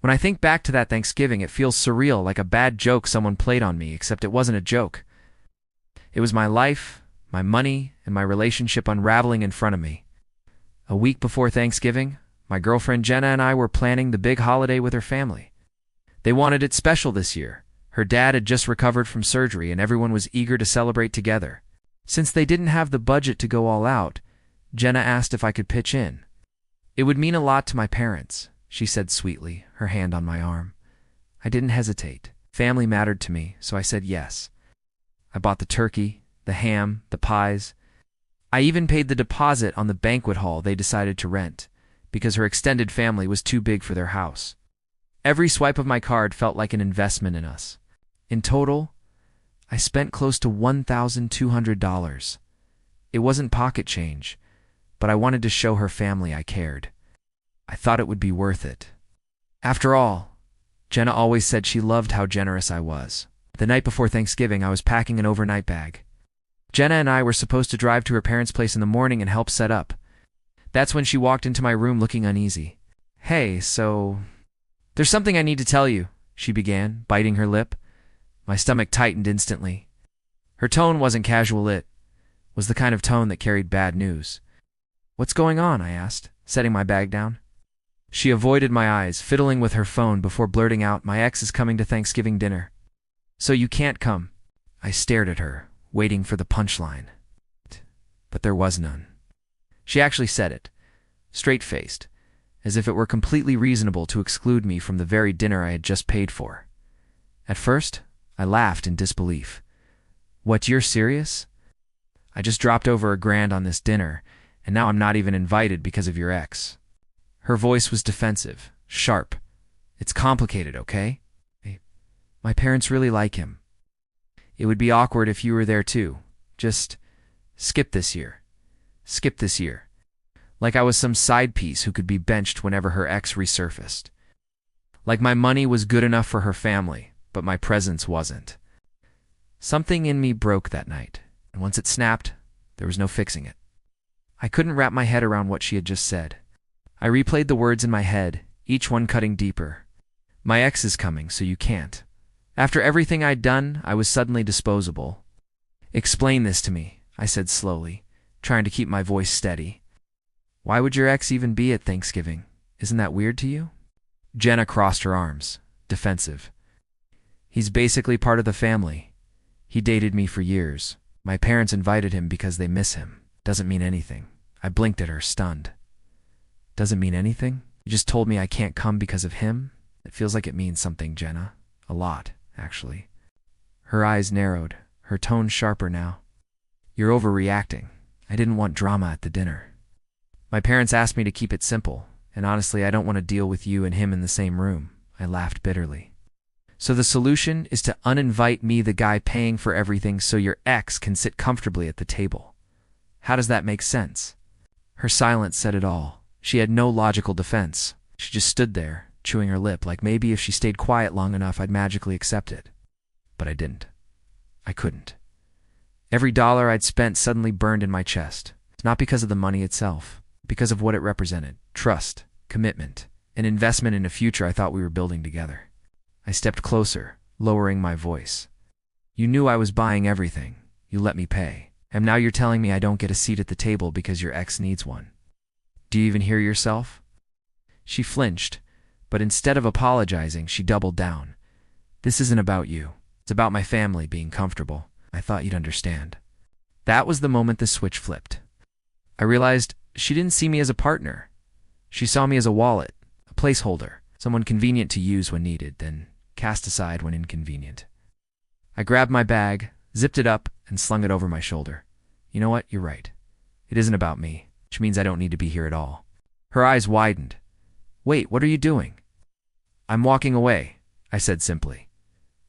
When I think back to that Thanksgiving, it feels surreal, like a bad joke someone played on me, except it wasn't a joke. It was my life, my money, and my relationship unraveling in front of me. A week before Thanksgiving, my girlfriend Jenna and I were planning the big holiday with her family. They wanted it special this year. Her dad had just recovered from surgery and everyone was eager to celebrate together. Since they didn't have the budget to go all out, Jenna asked if I could pitch in. It would mean a lot to my parents, she said sweetly, her hand on my arm. I didn't hesitate. Family mattered to me, so I said yes. I bought the turkey, the ham, the pies. I even paid the deposit on the banquet hall they decided to rent, because her extended family was too big for their house. Every swipe of my card felt like an investment in us. In total, I spent close to $1,200. It wasn't pocket change, but I wanted to show her family I cared. I thought it would be worth it. After all, Jenna always said she loved how generous I was. The night before Thanksgiving, I was packing an overnight bag. Jenna and I were supposed to drive to her parents' place in the morning and help set up. That's when she walked into my room looking uneasy. "Hey, so... there's something I need to tell you," she began, biting her lip. My stomach tightened instantly. Her tone wasn't casual, it was the kind of tone that carried bad news. "What's going on?" I asked, setting my bag down. She avoided my eyes, fiddling with her phone before blurting out, "My ex is coming to Thanksgiving dinner. So you can't come." I stared at her, waiting for the punchline. But there was none. She actually said it, straight-faced, as if it were completely reasonable to exclude me from the very dinner I had just paid for. At first, I laughed in disbelief. "What, you're serious? I just dropped over $1,000 on this dinner, and now I'm not even invited because of your ex." Her voice was defensive, sharp. "It's complicated, okay? My parents really like him. It would be awkward if you were there too. Just skip this year. Skip this year." Like I was some side piece who could be benched whenever her ex resurfaced. Like my money was good enough for her family, but my presence wasn't. Something in me broke that night, and once it snapped, there was no fixing it. I couldn't wrap my head around what she had just said. I replayed the words in my head, each one cutting deeper. "My ex is coming, so you can't." After everything I'd done, I was suddenly disposable. "Explain this to me," I said slowly, trying to keep my voice steady. "Why would your ex even be at Thanksgiving? Isn't that weird to you?" Jenna crossed her arms, defensive. "He's basically part of the family. He dated me for years. My parents invited him because they miss him. Doesn't mean anything." I blinked at her, stunned. "Doesn't mean anything? You just told me I can't come because of him? It feels like it means something, Jenna. A lot, actually." Her eyes narrowed, her tone sharper now. "You're overreacting. I didn't want drama at the dinner. My parents asked me to keep it simple, and honestly, I don't want to deal with you and him in the same room." I laughed bitterly. "So the solution is to uninvite me, the guy paying for everything, so your ex can sit comfortably at the table. How does that make sense?" Her silence said it all. She had no logical defense. She just stood there, chewing her lip, like maybe if she stayed quiet long enough, I'd magically accept it. But I didn't. I couldn't. Every dollar I'd spent suddenly burned in my chest. Not because of the money itself, because of what it represented. Trust, commitment, an investment in a future I thought we were building together. I stepped closer, lowering my voice. "You knew I was buying everything. You let me pay. And now you're telling me I don't get a seat at the table because your ex needs one. Do you even hear yourself?" She flinched, but instead of apologizing, she doubled down. "This isn't about you. It's about my family being comfortable. I thought you'd understand." That was the moment the switch flipped. I realized she didn't see me as a partner. She saw me as a wallet, a placeholder, someone convenient to use when needed, then cast aside when inconvenient. I grabbed my bag, zipped it up, and slung it over my shoulder. "You know what? You're right. It isn't about me, which means I don't need to be here at all." Her eyes widened. "Wait, what are you doing?" "I'm walking away," I said simply.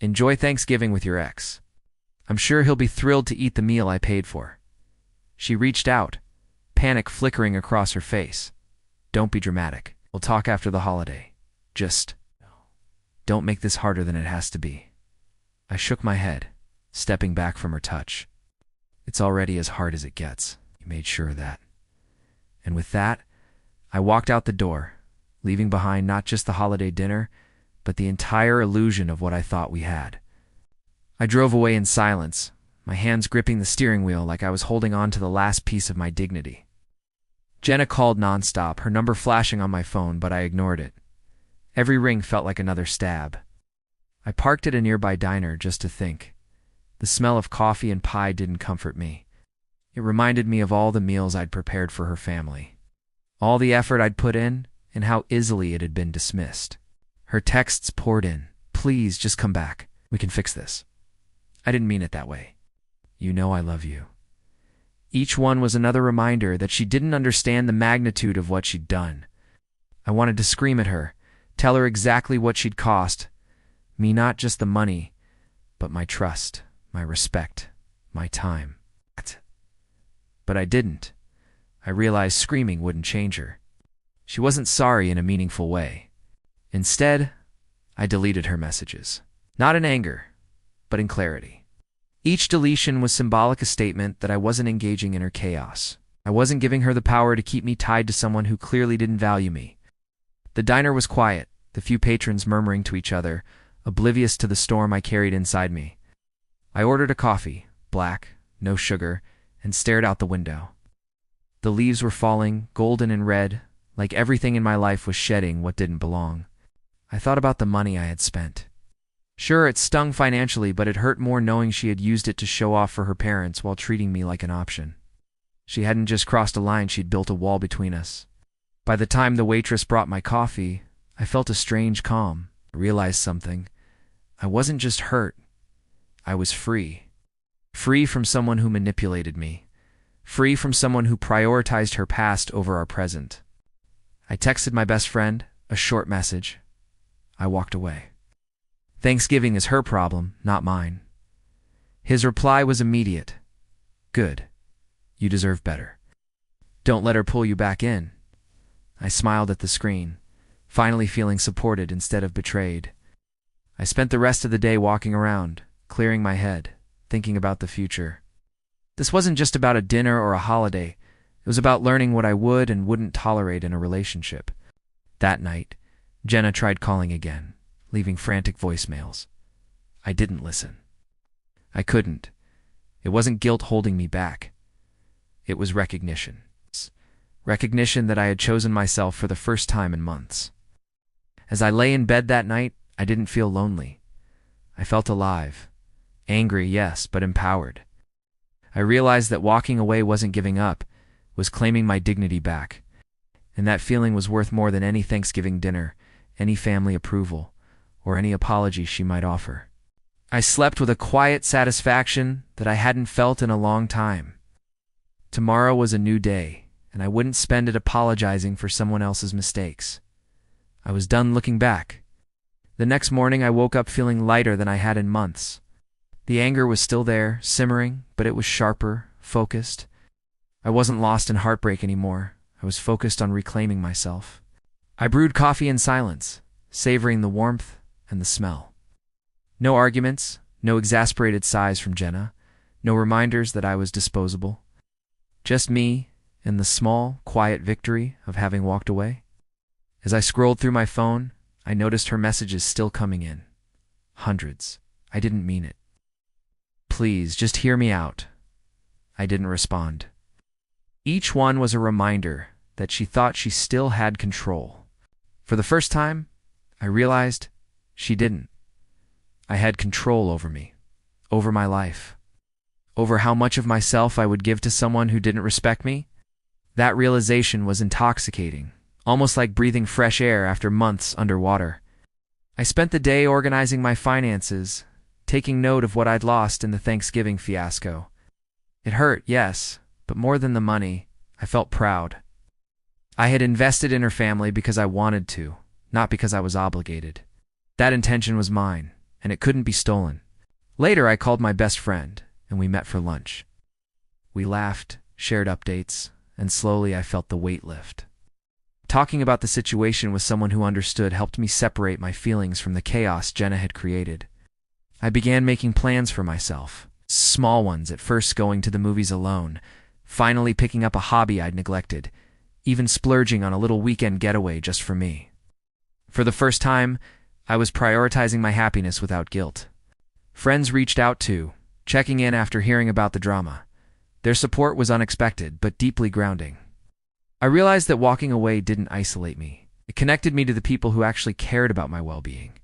"Enjoy Thanksgiving with your ex. I'm sure he'll be thrilled to eat the meal I paid for." She reached out, panic flickering across her face. "Don't be dramatic. We'll talk after the holiday. Just don't make this harder than it has to be." I shook my head, stepping back from her touch. "It's already as hard as it gets." You made sure of that. And with that, I walked out the door, leaving behind not just the holiday dinner, but the entire illusion of what I thought we had. I drove away in silence, my hands gripping the steering wheel like I was holding on to the last piece of my dignity. Jenna called nonstop, her number flashing on my phone, but I ignored it. Every ring felt like another stab. I parked at a nearby diner just to think. The smell of coffee and pie didn't comfort me. It reminded me of all the meals I'd prepared for her family, all the effort I'd put in, and how easily it had been dismissed. Her texts poured in. "Please, just come back. We can fix this." I didn't mean it that way. "You know I love you." Each one was another reminder that she didn't understand the magnitude of what she'd done. I wanted to scream at her, tell her exactly what she'd cost. Me, not just the money, but my trust, my respect, my time. But I didn't. I realized screaming wouldn't change her. She wasn't sorry in a meaningful way. Instead, I deleted her messages. Not in anger, but in clarity. Each deletion was symbolic a statement that I wasn't engaging in her chaos. I wasn't giving her the power to keep me tied to someone who clearly didn't value me. The diner was quiet, the few patrons murmuring to each other, oblivious to the storm I carried inside me. I ordered a coffee, black, no sugar, and stared out the window. The leaves were falling, golden and red, like everything in my life was shedding what didn't belong. I thought about the money I had spent. Sure, it stung financially, but it hurt more knowing she had used it to show off for her parents while treating me like an option. She hadn't just crossed a line, she'd built a wall between us. By the time the waitress brought my coffee, I felt a strange calm. I realized something. I wasn't just hurt. I was free. Free from someone who manipulated me. Free from someone who prioritized her past over our present. I texted my best friend, a short message. I walked away. Thanksgiving is her problem, not mine. His reply was immediate. "Good. You deserve better. Don't let her pull you back in." I smiled at the screen, finally feeling supported instead of betrayed. I spent the rest of the day walking around, clearing my head, thinking about the future. This wasn't just about a dinner or a holiday. It was about learning what I would and wouldn't tolerate in a relationship. That night, Jenna tried calling again, leaving frantic voicemails. I didn't listen. I couldn't. It wasn't guilt holding me back. It was recognition. Recognition that I had chosen myself for the first time in months. As I lay in bed that night, I didn't feel lonely. I felt alive. Angry, yes, but empowered. I realized that walking away wasn't giving up, was claiming my dignity back. And that feeling was worth more than any Thanksgiving dinner, any family approval, or any apology she might offer. I slept with a quiet satisfaction that I hadn't felt in a long time. Tomorrow was a new day, and I wouldn't spend it apologizing for someone else's mistakes. I was done looking back. The next morning I woke up feeling lighter than I had in months. The anger was still there, simmering, but it was sharper, focused. I wasn't lost in heartbreak anymore. I was focused on reclaiming myself. I brewed coffee in silence, savoring the warmth and the smell. No arguments, no exasperated sighs from Jenna, no reminders that I was disposable. Just me and the small, quiet victory of having walked away. As I scrolled through my phone, I noticed her messages still coming in. Hundreds. I didn't mean it. "Please, just hear me out." I didn't respond. Each one was a reminder that she thought she still had control. For the first time, I realized she didn't. I had control over me, over my life, over how much of myself I would give to someone who didn't respect me. That realization was intoxicating, almost like breathing fresh air after months underwater. I spent the day organizing my finances, taking note of what I'd lost in the Thanksgiving fiasco. It hurt, yes, but more than the money, I felt proud. I had invested in her family because I wanted to, not because I was obligated. That intention was mine, and it couldn't be stolen. Later, I called my best friend, and we met for lunch. We laughed, shared updates, and slowly I felt the weight lift. Talking about the situation with someone who understood helped me separate my feelings from the chaos Jenna had created. I began making plans for myself, small ones, at first going to the movies alone, finally picking up a hobby I'd neglected, even splurging on a little weekend getaway just for me. For the first time, I was prioritizing my happiness without guilt. Friends reached out too, checking in after hearing about the drama. Their support was unexpected, but deeply grounding. I realized that walking away didn't isolate me. It connected me to the people who actually cared about my well-being.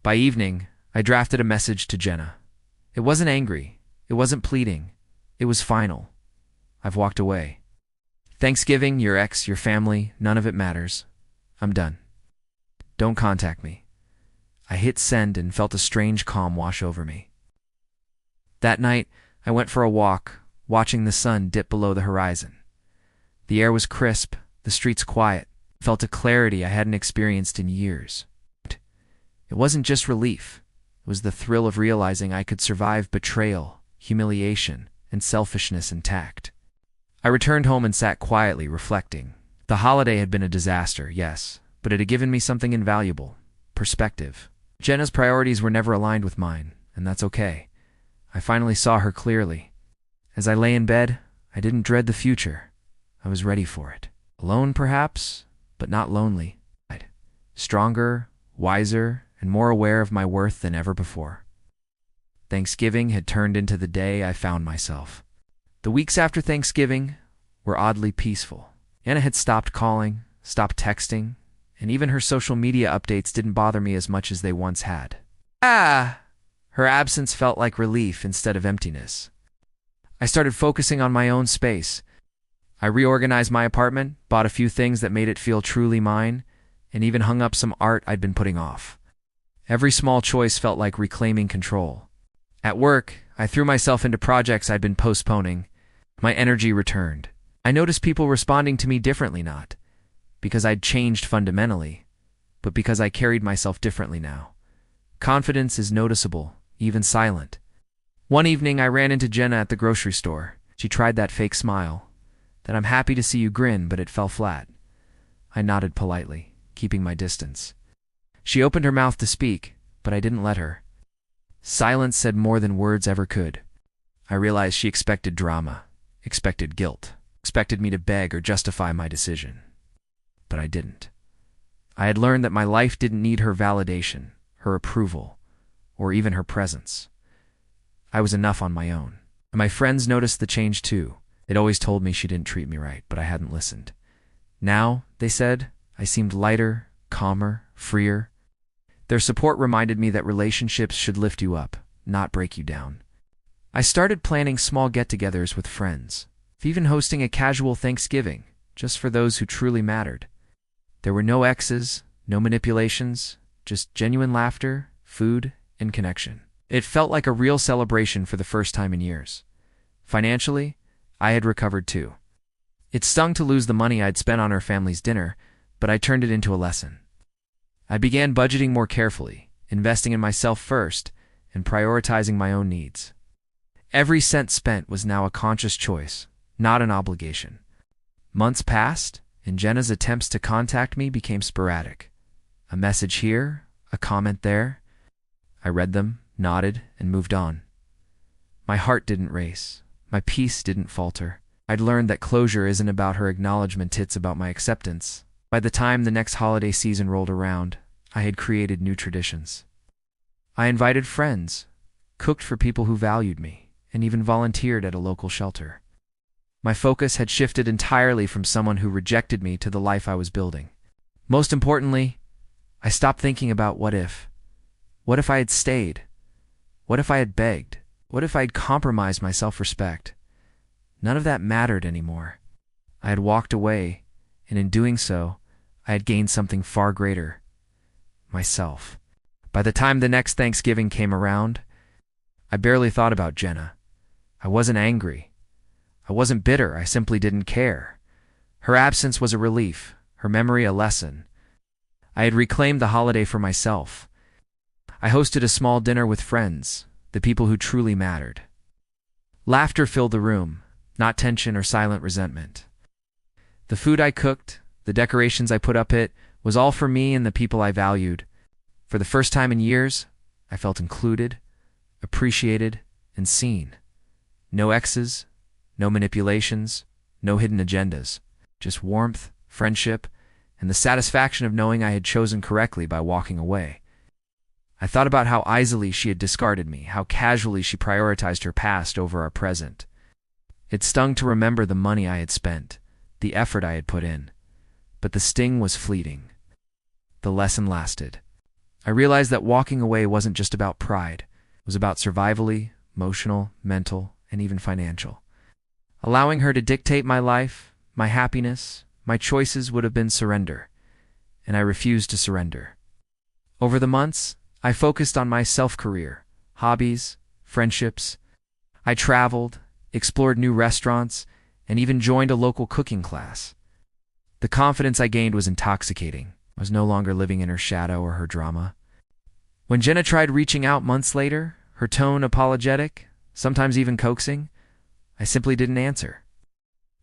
By evening, I drafted a message to Jenna. It wasn't angry. It wasn't pleading. It was final. I've walked away. Thanksgiving, your ex, your family, none of it matters. I'm done. Don't contact me. I hit send and felt a strange calm wash over me. That night, I went for a walk, watching the sun dip below the horizon. The air was crisp, the streets quiet. I felt a clarity I hadn't experienced in years. It wasn't just relief. It was the thrill of realizing I could survive betrayal, humiliation, and selfishness intact. I returned home and sat quietly, reflecting. The holiday had been a disaster, yes, but it had given me something invaluable: perspective. Jenna's priorities were never aligned with mine, and that's okay. I finally saw her clearly. As I lay in bed, I didn't dread the future. I was ready for it. Alone, perhaps, but not lonely. Stronger, wiser, and more aware of my worth than ever before. Thanksgiving had turned into the day I found myself. The weeks after Thanksgiving were oddly peaceful. Anna had stopped calling, stopped texting, and even her social media updates didn't bother me as much as they once had. Her absence felt like relief instead of emptiness. I started focusing on my own space. I reorganized my apartment, bought a few things that made it feel truly mine, and even hung up some art I'd been putting off. Every small choice felt like reclaiming control. At work, I threw myself into projects I'd been postponing. My energy returned. I noticed people responding to me differently, not because I'd changed fundamentally, but because I carried myself differently now. Confidence is noticeable, even silent. One evening, I ran into Jenna at the grocery store. She tried that fake smile, that "I'm happy to see you" grin, but it fell flat. I nodded politely, keeping my distance. She opened her mouth to speak, but I didn't let her. Silence said more than words ever could. I realized she expected drama, expected guilt, expected me to beg or justify my decision. But I didn't. I had learned that my life didn't need her validation, her approval, or even her presence. I was enough on my own. And my friends noticed the change too. They'd always told me she didn't treat me right, but I hadn't listened. Now, they said, I seemed lighter, calmer, freer. Their support reminded me that relationships should lift you up, not break you down. I started planning small get-togethers with friends, even hosting a casual Thanksgiving, just for those who truly mattered. There were no exes, no manipulations, just genuine laughter, food, and connection. It felt like a real celebration for the first time in years. Financially, I had recovered too. It stung to lose the money I'd spent on our family's dinner, but I turned it into a lesson. I began budgeting more carefully, investing in myself first, and prioritizing my own needs. Every cent spent was now a conscious choice, not an obligation. Months passed, and Jenna's attempts to contact me became sporadic. A message here, a comment there. I read them, nodded, and moved on. My heart didn't race. My peace didn't falter. I'd learned that closure isn't about her acknowledgement, it's about my acceptance. By the time the next holiday season rolled around, I had created new traditions. I invited friends, cooked for people who valued me, and even volunteered at a local shelter. My focus had shifted entirely from someone who rejected me to the life I was building. Most importantly, I stopped thinking about what if. What if I had stayed? What if I had begged? What if I had compromised my self-respect? None of that mattered anymore. I had walked away, and in doing so, I had gained something far greater: myself. By the time the next Thanksgiving came around, I barely thought about Jenna. I wasn't angry. I wasn't bitter. I simply didn't care. Her absence was a relief, her memory a lesson. I had reclaimed the holiday for myself. I hosted a small dinner with friends, the people who truly mattered. Laughter filled the room, not tension or silent resentment. The food I cooked, the decorations I put up, it was all for me and the people I valued. For the first time in years, I felt included, appreciated, and seen. No exes, no manipulations, no hidden agendas. Just warmth, friendship, and the satisfaction of knowing I had chosen correctly by walking away. I thought about how easily she had discarded me, how casually she prioritized her past over our present. It stung to remember the money I had spent, the effort I had put in. But the sting was fleeting. The lesson lasted. I realized that walking away wasn't just about pride. It was about survivally, emotional, mental, and even financial. Allowing her to dictate my life, my happiness, my choices would have been surrender. And I refused to surrender. Over the months, I focused on my self-career, hobbies, friendships. I traveled, explored new restaurants, and even joined a local cooking class. The confidence I gained was intoxicating. I was no longer living in her shadow or her drama. When Jenna tried reaching out months later, her tone apologetic, sometimes even coaxing, I simply didn't answer.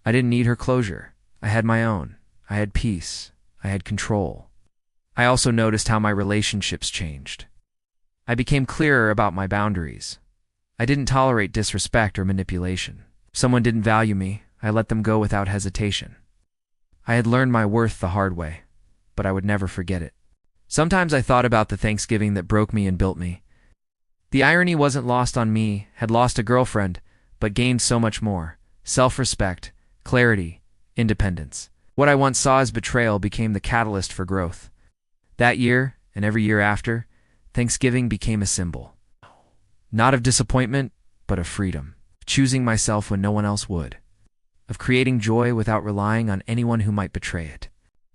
I didn't need her closure. I had my own. I had peace. I had control. I also noticed how my relationships changed. I became clearer about my boundaries. I didn't tolerate disrespect or manipulation. If someone didn't value me, I let them go without hesitation. I had learned my worth the hard way, but I would never forget it. Sometimes I thought about the Thanksgiving that broke me and built me. The irony wasn't lost on me, had lost a girlfriend, but gained so much more. Self-respect, clarity, independence. What I once saw as betrayal became the catalyst for growth. That year, and every year after, Thanksgiving became a symbol. Not of disappointment, but of freedom. Of choosing myself when no one else would. Of creating joy without relying on anyone who might betray it.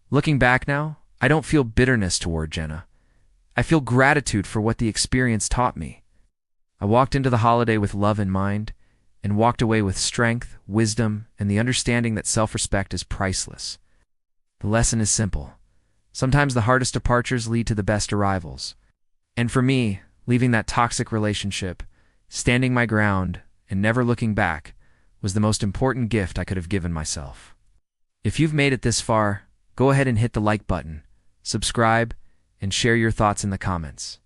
Looking back now, I don't feel bitterness toward Jenna. I feel gratitude for what the experience taught me. I walked into the holiday with love in mind, and walked away with strength, wisdom, and the understanding that self-respect is priceless. The lesson is simple. Sometimes the hardest departures lead to the best arrivals. And for me, leaving that toxic relationship, standing my ground, and never looking back, was the most important gift I could have given myself. If you've made it this far, go ahead and hit the like button, subscribe, and share your thoughts in the comments.